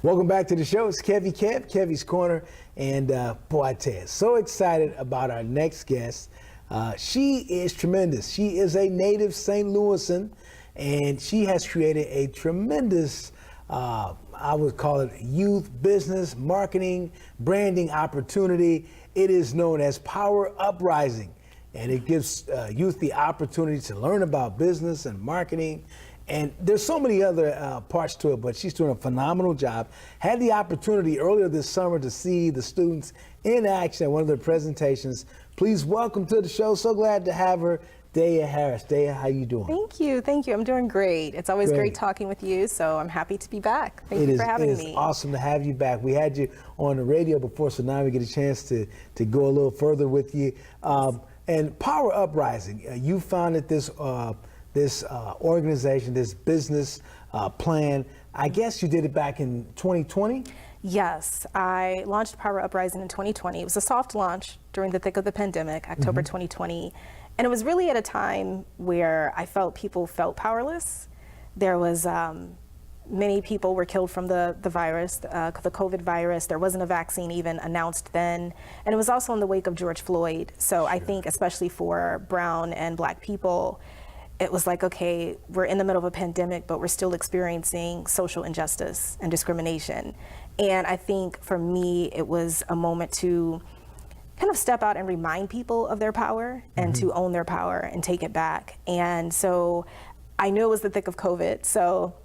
Welcome back to the show. It's Kevy Kev, Kevy's Corner, and boy, I tell you, so excited about our next guest. She is tremendous. She is a native St. Louisan, and she has created a tremendous, I would call it youth business, marketing, branding opportunity. It is known as Power Uprising, and it gives youth the opportunity to learn about business and marketing. And there's so many other parts to it, but she's doing a phenomenal job. Had the opportunity earlier this summer to see the students in action at one of their presentations. Please welcome to the show. So glad to have her, Daya Harris. Daya, how you doing? Thank you. I'm doing great. It's always great talking with you, so I'm happy to be back. Thank you for having me. It is awesome to have you back. We had you on the radio before, so now we get a chance to go a little further with you. And Power Uprising, you founded this organization, this business plan. I guess you did it back in 2020? Yes, I launched Power Uprising in 2020. It was a soft launch during the thick of the pandemic, October 2020. And it was really at a time where I felt people felt powerless. There was, many people were killed from the virus, the COVID virus. There wasn't a vaccine even announced then. And it was also in the wake of George Floyd. So I think especially for brown and black people, it was like, okay, we're in the middle of a pandemic, but we're still experiencing social injustice and discrimination. And I think for me, it was a moment to kind of step out and remind people of their power and to own their power and take it back. And so I knew it was the thick of COVID. So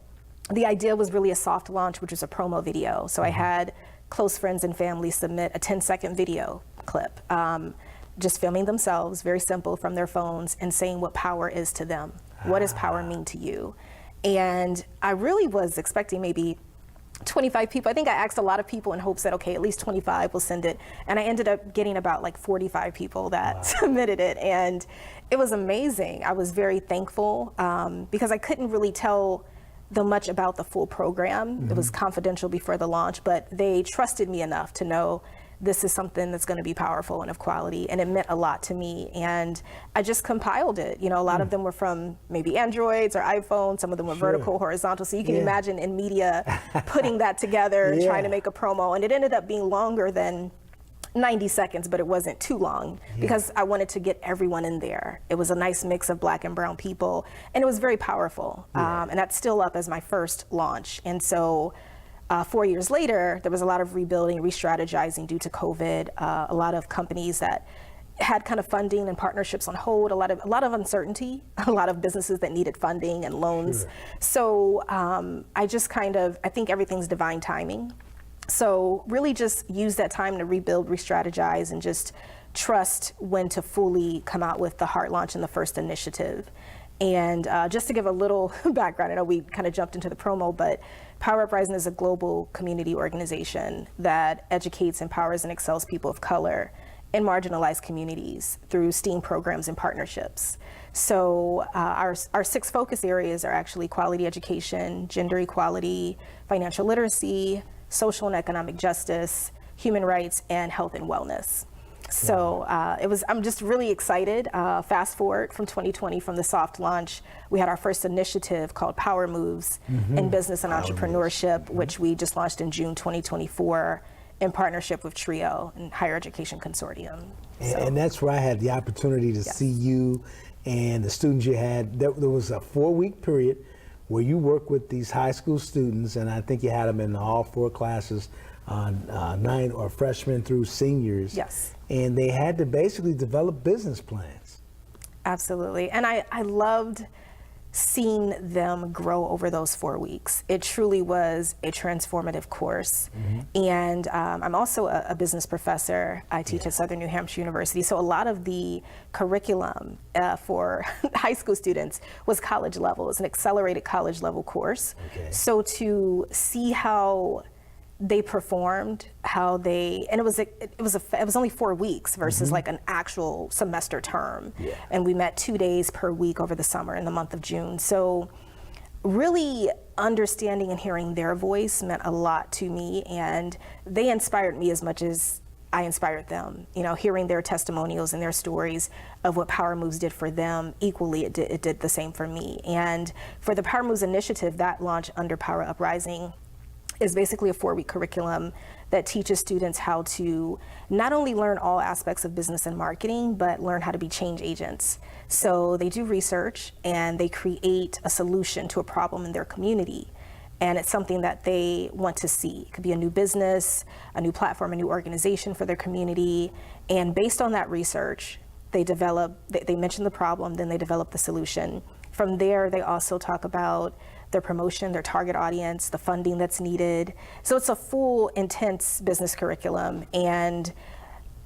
the idea was really a soft launch, which was a promo video. So I had close friends and family submit a 10-second video clip. Just filming themselves, very simple, from their phones and saying what power is to them. What does power mean to you? And I really was expecting maybe 25 people. I think I asked a lot of people in hopes that, okay, at least 25 will send it. And I ended up getting about like 45 people that submitted it. And it was amazing. I was very thankful because I couldn't really tell them much about the full program. It was confidential before the launch, but they trusted me enough to know this is something that's going to be powerful and of quality, and it meant a lot to me. And I just compiled it. You know, a lot of them were from maybe Androids or iPhones. Some of them were vertical, horizontal. So you can imagine in media putting that together and trying to make a promo. And it ended up being longer than 90 seconds, but it wasn't too long because I wanted to get everyone in there. It was a nice mix of black and brown people, and it was very powerful. And that's still up as my first launch. And so 4 years later, there was a lot of rebuilding, re-strategizing due to COVID. A lot of companies that had kind of funding and partnerships on hold, a lot of uncertainty, a lot of businesses that needed funding and loans. So I just I think everything's divine timing. So really just use that time to rebuild, re-strategize, and just trust when to fully come out with the heart launch and the first initiative. And just to give a little background, I know we kind of jumped into the promo, but Power Uprising is a global community organization that educates, empowers, and excels people of color in marginalized communities through STEAM programs and partnerships. So our 6 focus areas are actually quality education, gender equality, financial literacy, social and economic justice, human rights, and health and wellness. So I'm just really excited. Fast forward from 2020, from the soft launch, we had our first initiative called Power Moves in Business and Entrepreneurship, which we just launched in June 2024 in partnership with TRIO and Higher Education Consortium. And that's where I had the opportunity to see you and the students you had. There was a 4-week period where you worked with these high school students, and I think you had them in all 4 classes, 9 or freshmen through seniors. Yes. And they had to basically develop business plans. Absolutely. And I loved seeing them grow over those 4 weeks. It truly was a transformative course. And I'm also a business professor. I teach at Southern New Hampshire University. So a lot of the curriculum for high school students was college level. It was an accelerated college level course. So to see how they performed, and it was only 4 weeks versus like an actual semester term. And we met 2 days per week over the summer in the month of June. So really understanding and hearing their voice meant a lot to me, and they inspired me as much as I inspired them. You know, hearing their testimonials and their stories of what Power Moves did for them, equally it did the same for me. And for the Power Moves initiative that launched under Power Uprising, is basically a 4-week curriculum that teaches students how to not only learn all aspects of business and marketing, but learn how to be change agents. So they do research and they create a solution to a problem in their community. And it's something that they want to see. It could be a new business, a new platform, a new organization for their community. And based on that research, they mention the problem, then they develop the solution. From there, they also talk about their promotion, their target audience, the funding that's needed. So it's a full, intense business curriculum. And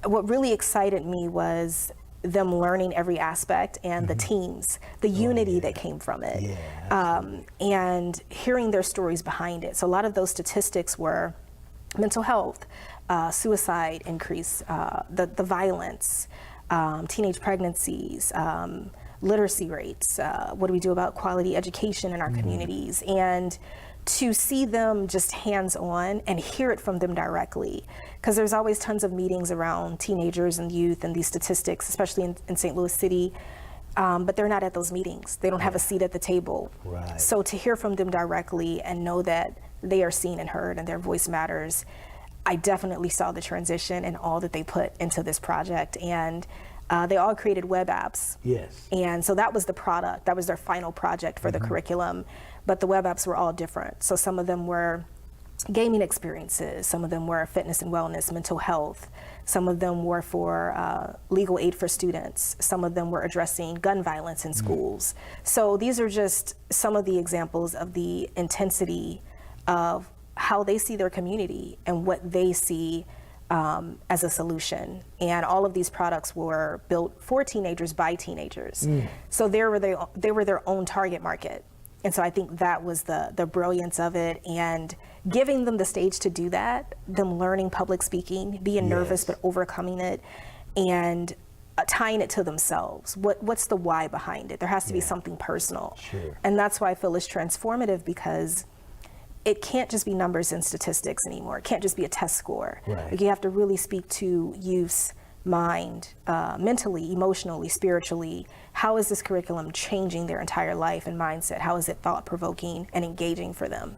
what really excited me was them learning every aspect and the teams, the unity that came from it, and hearing their stories behind it. So a lot of those statistics were mental health, suicide increase, the violence, teenage pregnancies, literacy rates, what do we do about quality education in our communities, and to see them just hands-on and hear it from them directly. Because there's always tons of meetings around teenagers and youth and these statistics, especially in St. Louis City, but they're not at those meetings. They don't have a seat at the table. Right. So to hear from them directly and know that they are seen and heard and their voice matters, I definitely saw the transition and all that they put into this project. And they all created web apps. Yes. And so that was the product. That was their final project for the curriculum. But the web apps were all different. So some of them were gaming experiences. Some of them were fitness and wellness, mental health. Some of them were for legal aid for students. Some of them were addressing gun violence in schools. So these are just some of the examples of the intensity of how they see their community and what they see as a solution. And all of these products were built for teenagers by teenagers. So they were their own target market. And so I think that was the brilliance of it, and giving them the stage to do that, them learning public speaking, being nervous but overcoming it, and tying it to themselves. What's the why behind it? There has to be something personal. Sure. And that's why I feel it's transformative, because it can't just be numbers and statistics anymore. It can't just be a test score. Right. Like, you have to really speak to youth's mind, mentally, emotionally, spiritually. How is this curriculum changing their entire life and mindset? How is it thought-provoking and engaging for them?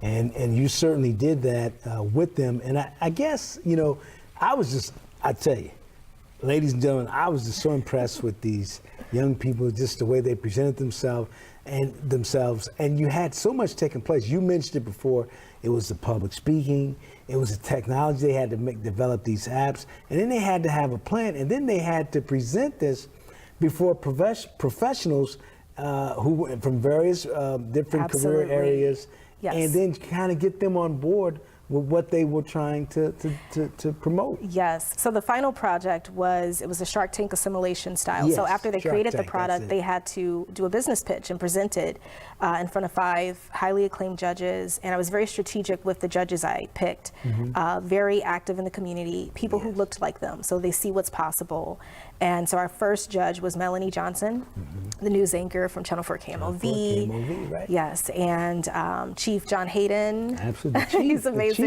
And you certainly did that with them. And I guess, you know, I tell you, ladies and gentlemen, I was just so impressed with these young people, just the way they presented themselves. And you had so much taking place. You mentioned it before. It was the public speaking. It was the technology. They had to develop these apps. And then they had to have a plan. And then they had to present this before professionals who from various different career areas. Yes. And then kind of get them on board with what they were trying to promote. Yes. So the final project it was a Shark Tank assimilation style. Yes, so after they Shark created Tank, the product, they had to do a business pitch and present it in front of 5 highly acclaimed judges. And I was very strategic with the judges I picked, very active in the community, people who looked like them, so they see what's possible. And so our first judge was Melanie Johnson, the news anchor from Channel 4 KMOV. KMOV, right? Yes, and Chief John Hayden. Absolutely. He's amazing.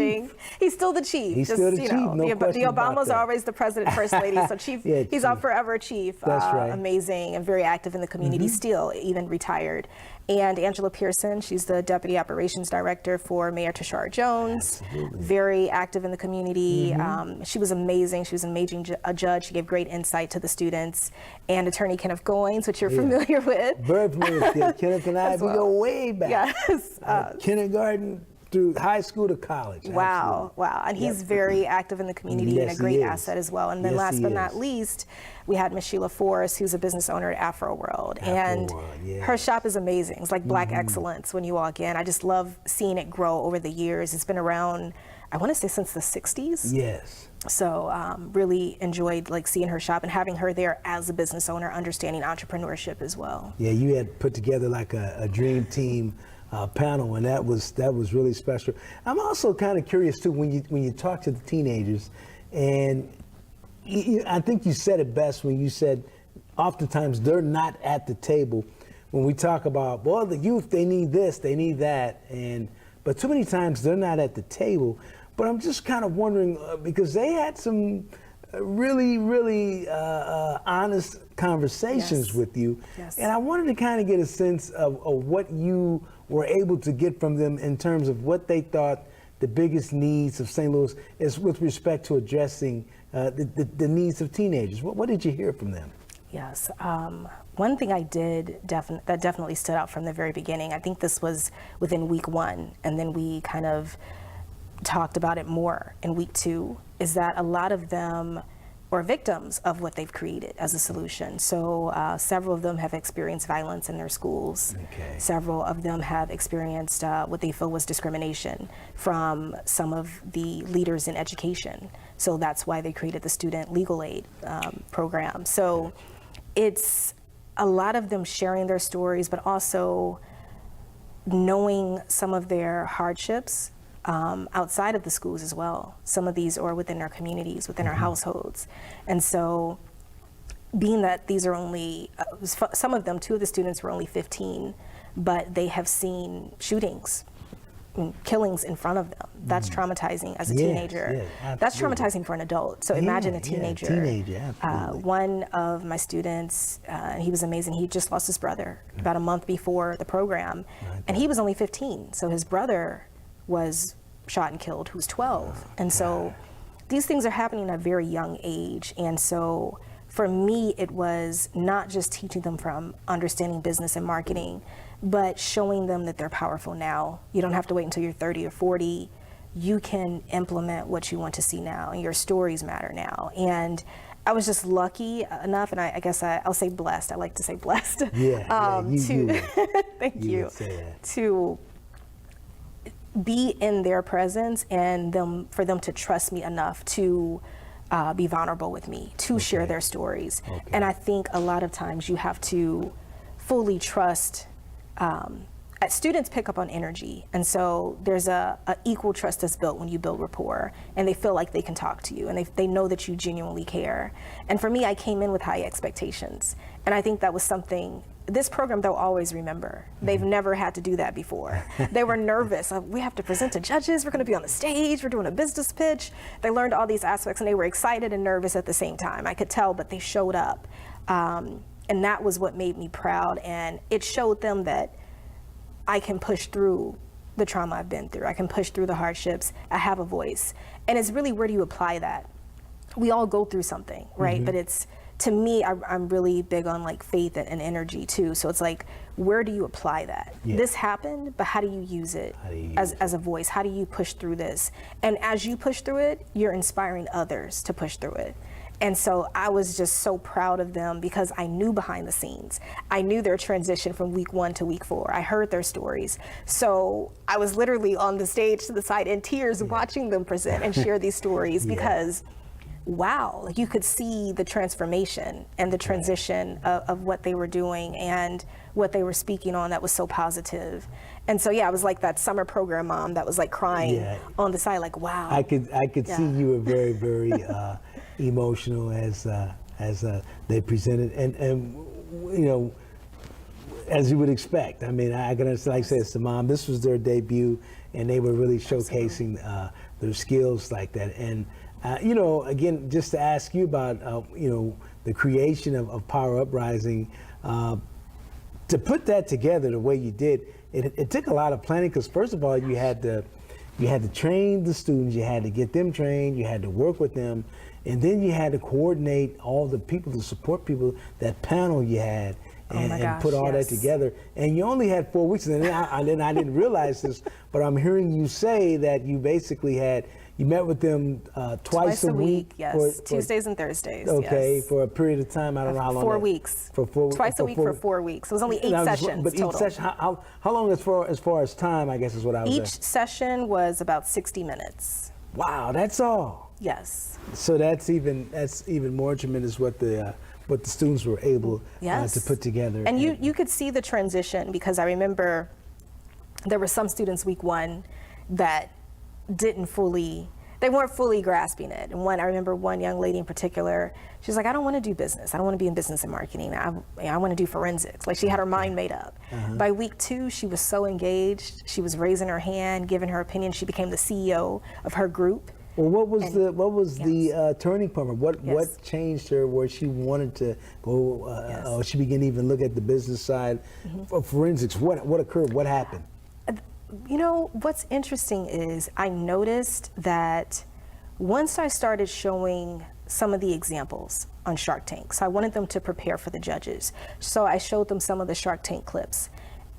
He's still the chief. He's still the chief. No question the about Obamas that. are always the president, first lady. So chief, Yeah, he's chief. our forever chief. That's right. Amazing and very active in the community still, even retired. And Angela Pearson, she's the Deputy Operations Director for Mayor Tashara Jones. Absolutely. Very active in the community. She was amazing. She was an amazing judge. She gave great insight to the students. And Attorney Kenneth Goins, which you're familiar with. Very familiar. Kenneth and I, we go way back. Yes. Kindergarten through high school to college. Wow, wow. And he's very active in the community and a great asset as well. And then last but not least, we had Miss Sheila Forrest, who's a business owner at Afro World. And her shop is amazing. It's like Black excellence when you walk in. I just love seeing it grow over the years. It's been around, I want to say, since the 60s. Yes. So really enjoyed seeing her shop and having her there as a business owner, understanding entrepreneurship as well. Yeah, you had put together like a dream team panel, and that was really special. I'm also kind of curious too, when you talk to the teenagers, and I think you said it best when you said oftentimes they're not at the table when we talk about, well, the youth, they need this, they need that, but too many times they're not at the table. But I'm just kind of wondering, because they had some really honest conversations with you, and I wanted to kind of get a sense of what you were able to get from them in terms of what they thought the biggest needs of St. Louis is with respect to addressing the needs of teenagers. What did you hear from them? Yes. One thing I did that definitely stood out from the very beginning, I think this was within week 1, and then we kind of talked about it more in week 2, is that a lot of them were victims of what they've created as a solution. So several of them have experienced violence in their schools. Okay. Several of them have experienced what they feel was discrimination from some of the leaders in education. So that's why they created the student legal aid program. So it's a lot of them sharing their stories, but also knowing some of their hardships outside of the schools as well. Some of these are within our communities, within our households. And so being that these are only, some of them, 2 of the students were only 15, but they have seen shootings, killings in front of them. That's traumatizing as a teenager. Yes, that's traumatizing for an adult. So imagine a teenager. Absolutely. One of my students, he was amazing. He just lost his brother about a month before the program, and he was only 15. So his brother was shot and killed, who's 12. And so these things are happening at a very young age. And so for me, it was not just teaching them from understanding business and marketing, but showing them that they're powerful now. You don't have to wait until you're 30 or 40. You can implement what you want to see now, and your stories matter now. And I was just lucky enough, and I guess I'll say blessed. I like to say blessed. Thank you. To be in their presence and for them to trust me enough to be vulnerable with me, to share their stories. And I think a lot of times you have to fully trust. Students pick up on energy, and so there's a equal trust that's built when you build rapport, and they feel like they can talk to you, and they know that you genuinely care. And for me, I came in with high expectations, and I think that was something. This program, they'll always remember. They've never had to do that before. They were nervous. We have to present to judges. We're going to be on the stage. We're doing a business pitch. They learned all these aspects, and they were excited and nervous at the same time. I could tell, but they showed up. And that was what made me proud. And it showed them that I can push through the trauma I've been through. I can push through the hardships. I have a voice. And it's really, where do you apply that? We all go through something, right? But it's, to me, I'm really big on like faith and energy too. So it's like, where do you apply that? This happened, but how do you use it as a voice? How do you push through this? And as you push through it, you're inspiring others to push through it. And so I was just so proud of them because I knew behind the scenes. I knew their transition from week 1 to week 4. I heard their stories. So I was literally on the stage to the side in tears watching them present and share these stories because wow, like you could see the transformation and the transition of what they were doing and what they were speaking on that was so positive. And so I was like that summer program mom that was like crying on the side, like wow. I could see you were very, very emotional as they presented, and you know, as you would expect. I mean, I can understand, like I said, it's the mom. This was their debut, and they were really showcasing their skills like that. And you know, again, just to ask you about, you know, the creation of Power Uprising, to put that together the way you did, it took a lot of planning because first of all, you had to train the students, you had to get them trained, you had to work with them, and then you had to coordinate all the people, the support people, that panel you had, and put all that together. And you only had 4 weeks, and then I didn't realize this, but I'm hearing you say that you basically you met with them twice a week. Yes, Tuesdays and Thursdays. Okay, for a period of time. I don't know how long. 4 weeks. For 4 weeks. Twice a week for 4 weeks. It was only 8 sessions but total. Each session, how long as far as time, I guess, is what I was Each session was about 60 minutes. Wow, that's all. Yes. So that's even more tremendous what the students were able to put together. And you could see the transition because I remember there were some students week 1 that they weren't fully grasping it. And I remember one young lady in particular, she was like, I don't want to do business. I don't want to be in business and marketing. I want to do forensics. Like she had her mind made up. By week 2, she was so engaged. She was raising her hand, giving her opinion. She became the CEO of her group. Well, what was the turning point? What changed her where she wanted to go? Or she began to even look at the business side of forensics. What occurred? What happened? You know, what's interesting is I noticed that once I started showing some of the examples on Shark Tank, so I wanted them to prepare for the judges. So I showed them some of the Shark Tank clips,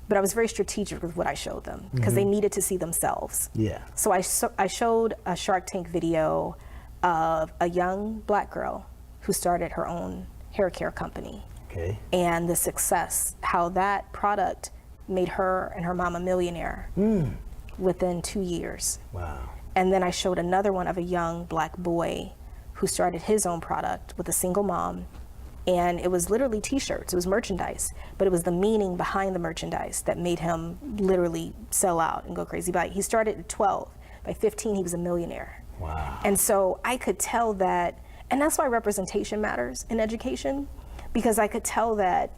but I was very strategic with what I showed them because they needed to see themselves. Yeah. So I showed a Shark Tank video of a young Black girl who started her own hair care company. Okay. And the success, how that product made her and her mom a millionaire within 2 years. Wow. And then I showed another one of a young Black boy who started his own product with a single mom. And it was literally t-shirts, it was merchandise, but it was the meaning behind the merchandise that made him literally sell out and go crazy. He started at 12, by 15 he was a millionaire. Wow. And so I could tell that, and that's why representation matters in education, because I could tell that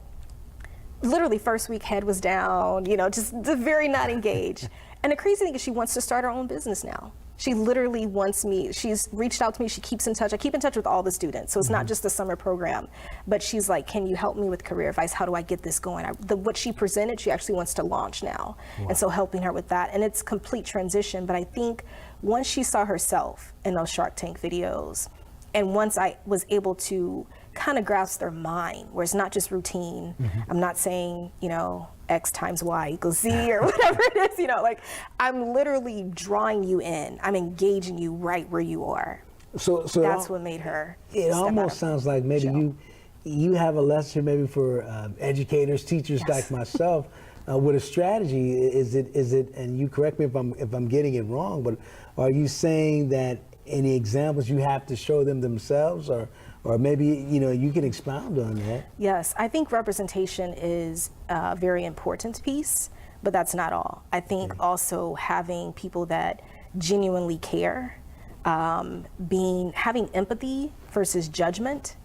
literally first week head was down, you know, just very not engaged. And the crazy thing is she wants to start her own business now. She literally wants me, she's reached out to me, she keeps in touch. I keep in touch with all the students, so it's not just a summer program, but she's like, can you help me with career advice? How do I get this going? What she presented, she actually wants to launch now. Wow. And so helping her with that, and it's complete transition, but I think once she saw herself in those Shark Tank videos, and once I was able to kind of grasp their mind, where it's not just routine. I'm not saying, you know, X times Y equals Z or whatever it is, you know, like I'm literally drawing you in. I'm engaging you right where you are. So that's what made her. It almost sounds like maybe you have a lesson maybe for educators, teachers like myself, with a strategy. Is it? And you correct me if I'm getting it wrong, but are you saying that any examples you have to show them themselves, or maybe, you know, you can expound on that? Yes, I think representation is a very important piece, but that's not all. I think also having people that genuinely care, having empathy versus judgment,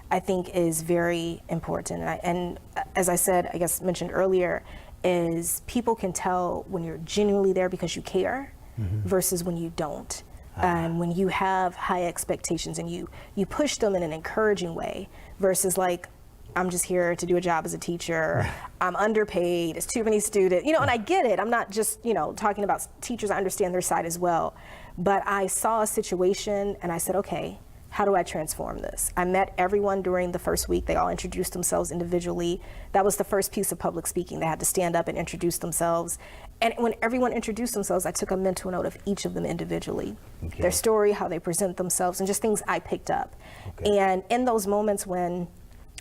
I think is very important. And as I said, I guess mentioned earlier, is people can tell when you're genuinely there because you care versus when you don't. When you have high expectations and you push them in an encouraging way versus like, I'm just here to do a job as a teacher, I'm underpaid, it's too many students, you know, and I get it. I'm not just, you know, talking about teachers, I understand their side as well. But I saw a situation and I said, okay, how do I transform this? I met everyone during the first week. They all introduced themselves individually. That was the first piece of public speaking. They had to stand up and introduce themselves. And when everyone introduced themselves, I took a mental note of each of them individually. Okay. Their story, how they present themselves, and just things I picked up. Okay. And in those moments when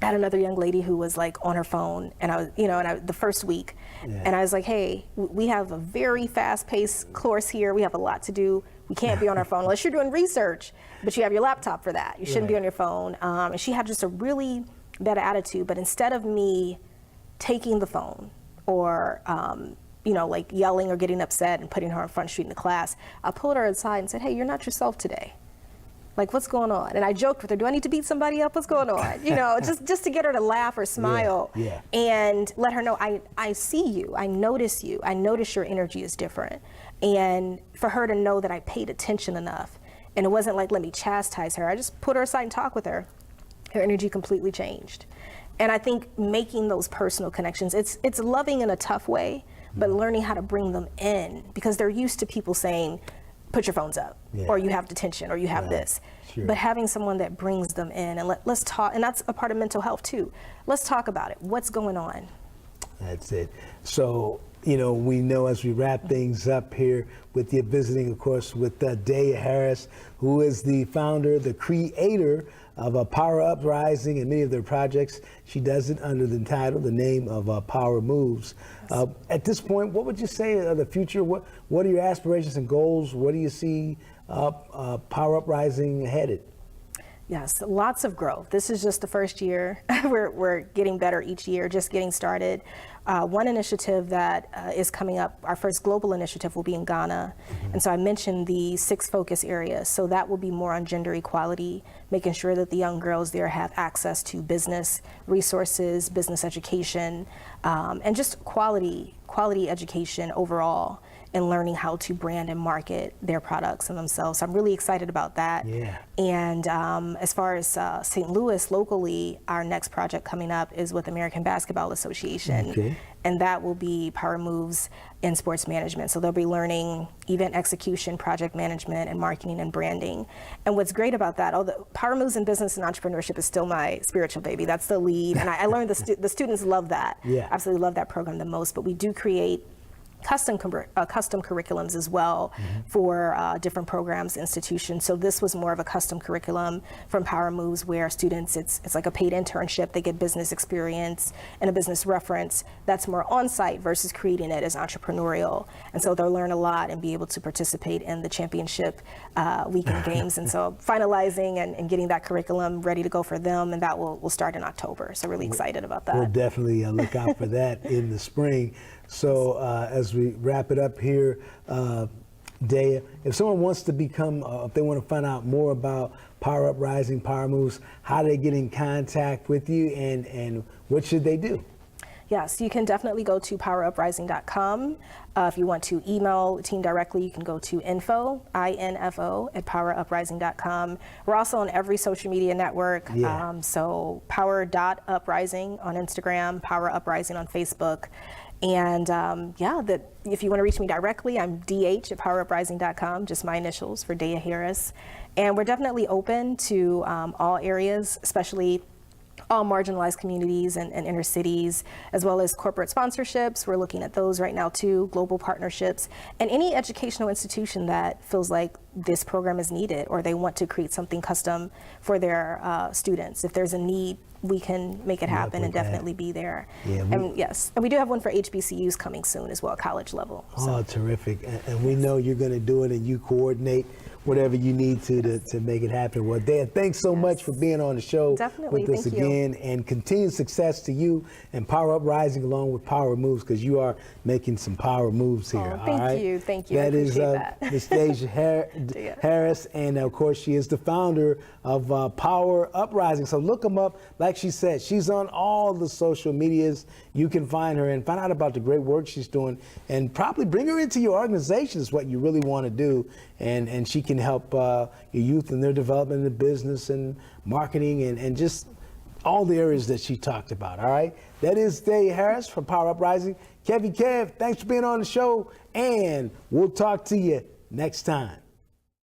I had another young lady who was like on her phone, and I was, you know, the first week, and I was like, hey, we have a very fast-paced course here. We have a lot to do. We can't be on our phone unless you're doing research, but you have your laptop for that. You shouldn't be on your phone. And she had just a really bad attitude, but instead of me taking the phone or, you know, like yelling or getting upset and putting her on Front Street in the class, I pulled her aside and said, hey, you're not yourself today. Like, what's going on? And I joked with her, do I need to beat somebody up? What's going on? You know, just to get her to laugh or smile and let her know, I see you, I notice you, I notice your energy is different. And for her to know that I paid attention enough. And it wasn't like, let me chastise her. I just put her aside and talk with her. Her energy completely changed. And I think making those personal connections, it's loving in a tough way, but learning how to bring them in, because they're used to people saying, put your phones up, or you have detention, or you have this. Sure. But having someone that brings them in and let's talk, and that's a part of mental health too. Let's talk about it. What's going on? That's it. So, you know, we know as we wrap things up here with you visiting, of course, with Daya Harris, who is the founder, the creator of Power Uprising and many of their projects. She does it under the title, the name of Power Moves. Yes. At this point, what would you say of the future? What are your aspirations and goals? What do you see Power Uprising headed? Yes, lots of growth. This is just the first year. We're getting better each year, just getting started. One initiative that is coming up, our first global initiative, will be in Ghana. And so I mentioned the 6 focus areas. So that will be more on gender equality, making sure that the young girls there have access to business resources, business education, and just quality education overall. and learning how to brand and market their products and themselves. So I'm really excited about that. Yeah. And as far as St. Louis locally, our next project coming up is with American Basketball Association. Okay. And that will be Power Moves in sports management. So they'll be learning event execution, project management, and marketing and branding. And what's great about that, although Power Moves in business and entrepreneurship is still my spiritual baby, that's the lead. And I learned the students love that. Yeah. Absolutely love that program the most. But we do create custom curriculums as well for different programs, institutions. So this was more of a custom curriculum from Power Moves where students, it's like a paid internship, they get business experience and a business reference that's more on-site versus creating it as entrepreneurial. And so they'll learn a lot and be able to participate in the championship weekend games. And so finalizing and getting that curriculum ready to go for them, and that will start in October. So really excited about that. We'll definitely look out for that in the spring. So as we wrap it up here, Daya, if someone wants to become, if they want to find out more about Power Uprising, Power Moves, how do they get in contact with you, and what should they do? Yes, you can definitely go to poweruprising.com. If you want to email the team directly, you can go to info at poweruprising.com. We're also on every social media network. Yeah. So power.uprising on Instagram, Power Uprising on Facebook. And if you want to reach me directly, I'm DH at poweruprising.com, just my initials for Daya Harris. And we're definitely open to all areas, especially all marginalized communities and inner cities, as well as corporate sponsorships. We're looking at those right now too, global partnerships, and any educational institution that feels like this program is needed or they want to create something custom for their students. If there's a need, we can make it happen and definitely be there. Yeah, and we do have one for HBCUs coming soon as well, college level. Oh, terrific. And we know you're going to do it, and you coordinate whatever you need to make it happen. Well, Daya, thanks so much for being on the show with us again, and continued success to you and Power Uprising along with Power Moves, because you are making some power moves here. Thank you. That is Ms. Daya Harris, and of course she is the founder of Power Uprising. So look them up. Like she said, she's on all the social medias. You can find her and find out about the great work she's doing, and probably bring her into your organization is what you really want to do, and she can help your youth in their development in the business and marketing and just all the areas that she talked about. All right, that is Daya Harris from Power Uprising. Kevy Kev, thanks for being on the show, and we'll talk to you next time.